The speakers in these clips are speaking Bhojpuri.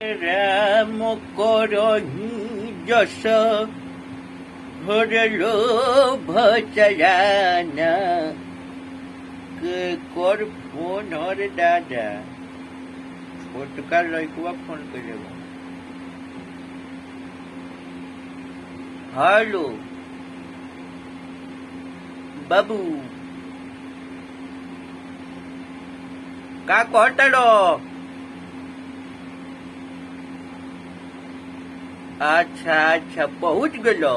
রাম করহি যশ ভরলো ভচরানা कर फोन और दादा छोटका लड़कुआ फोन करेगा। हेलो बाबू का कहता अच्छा अच्छा पहुंच गलो।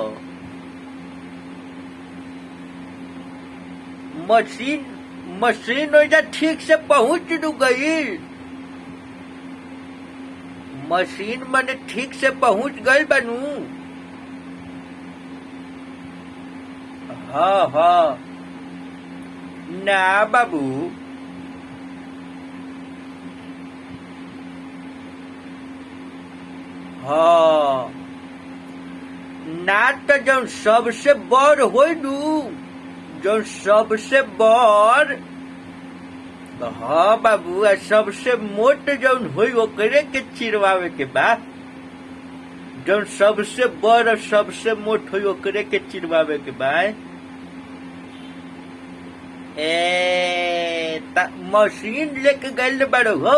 मशीन ओइजा ठीक से पहुंच गई। मशीन मने ठीक से पहुंच गई बनू। हाँ हाँ ना बाबू हाँ ना तो जौन सबसे बड़ होई नू जौन सबसे बड़ हाँ बाबू सबसे मोट जौन होई ओकरे के चिरवावे के बा। जौन सबसे बड़ और सबसे मोट होई ओकरे के चिरवावे के बा। मशीन लेके गइल बाड़ो हो।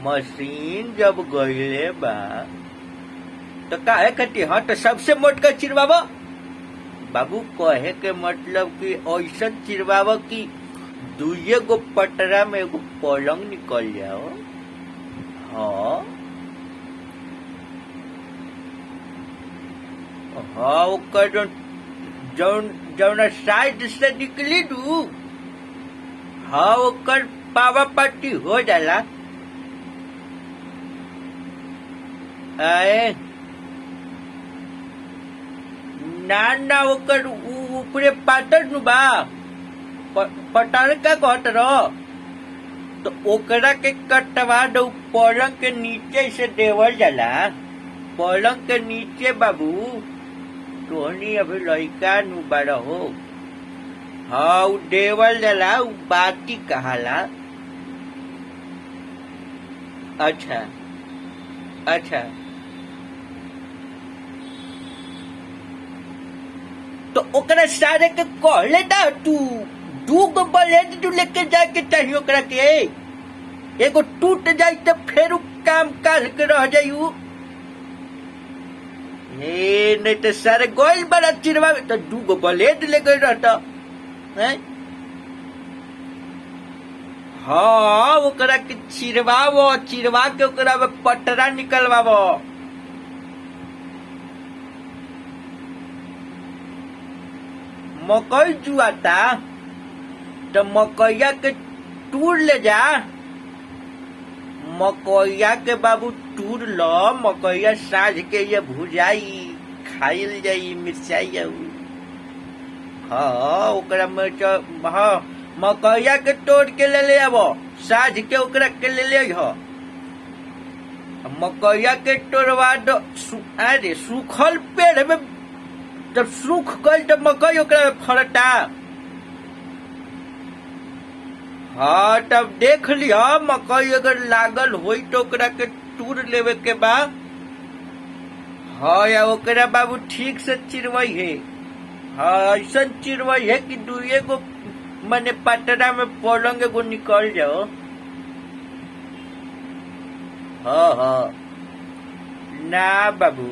मशीन जब गइले बा तो काहे कटी हाँ तो सबसे मोट का चिरवावो। बाबू कहे के मतलब कि ऐसा चिरवावो कि दुए गो पटरा में एगो पलंग निकल जाओ। हाँ हाँ ओकर जौन साइड से निकली दू हाँ ओकर पावा पट्टी हो जाला। आए ना ओकर ऊपरे पातर नु बा पटार का कहत रहो तो ओकरा के कटवा दो। पलंग के नीचे से देवल जाला। पलंग के नीचे बाबू तोहनी अभी लड़का नु बड़ा हो। हाँ उ देवल जाला उ बाती कहाला। अच्छा अच्छा तो ओकरा सारे के कहले दा तू दू गो ब्लेड तू लेके जाके चाहिए ओकरा के। एगो टूट जाई तो फिर काम काल के रह जायू। नहीं तो सारे गोल बड़ा चिरवा तो दू गो ब्लेड ले गई रहता है। हाँ ओकरा के चिरवा के ओकरा में पटरा निकलवावो। मकई जुआता तो मकैया के टूर ले जा। मकैया के बाबू टूर लो। मकैया साझ के ये भुजाई खाइल जाई मिर्चाई। हाँ ओकरा में हाँ मकैया के तोड़ के ले आबो। साझ के ओकरा के ले हो। मकैया के तोड़वा दो। अरे सूखल पेड़ में जब सूख गई तो मकई ओकरा फरता। हाँ तब देख लिया मकई अगर लागल होई तो ओकरा के टूर लेवे के बा। हाँ या ओकरा बाबू ठीक से चिरवई है। हाँ ऐसा चिरवई है कि दुए गो मने पटरा में पलंग एगो निकल जाओ। हाँ हाँ ना बाबू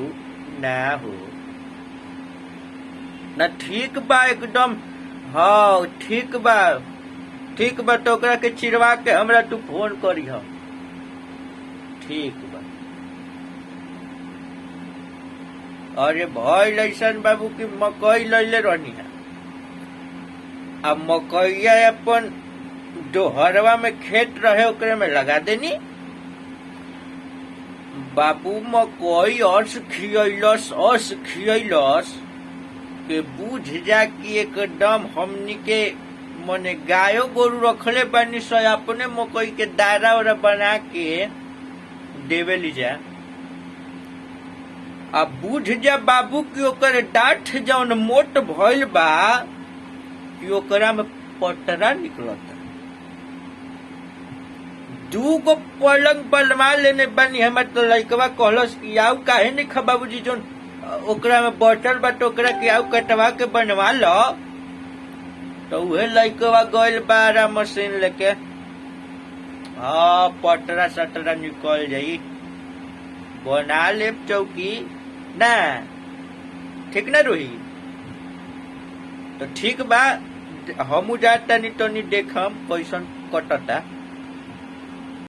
ना हो ना ठीक बा एकदम। हाँ ठीक बा तो ओकरा के चिरवा के हमरा तू फोन करी। हम ठीक बा। अरे भइल ऐसन बाबू की मकई लैले रहनी है। अब मकैया अपन दोहरवा में खेत रहे ओकरे में लगा देनी। बाबू मकई अर्स खियलस के बुझ जा कि एकदम हमनी के मने गायो गोरु रखले बानी सो अपने मकई के दारा वारा बना के देवे ली जा। अब बुझ जा बाबू की ओकर डाठ जौन मोट भइल बा कि ओकरा में पटरा निकलता। दू गो पलंग बनवा लेने बनी हमार तो लइकवा कहलस कि आउ काहे नहीं खा बाबूजी जोन ओकरा में बटल बा तो ओकरा के आउ कटवा के बनवा लो। तो उहे लइकवा गइल बारा मशीन लेके। हाँ पटरा सटरा निकल जाई, बना लेब चौकी ना, ठीक ना रोही? तो ठीक बा, हमू जाता नहीं तो नहीं देखम कैसन कटता।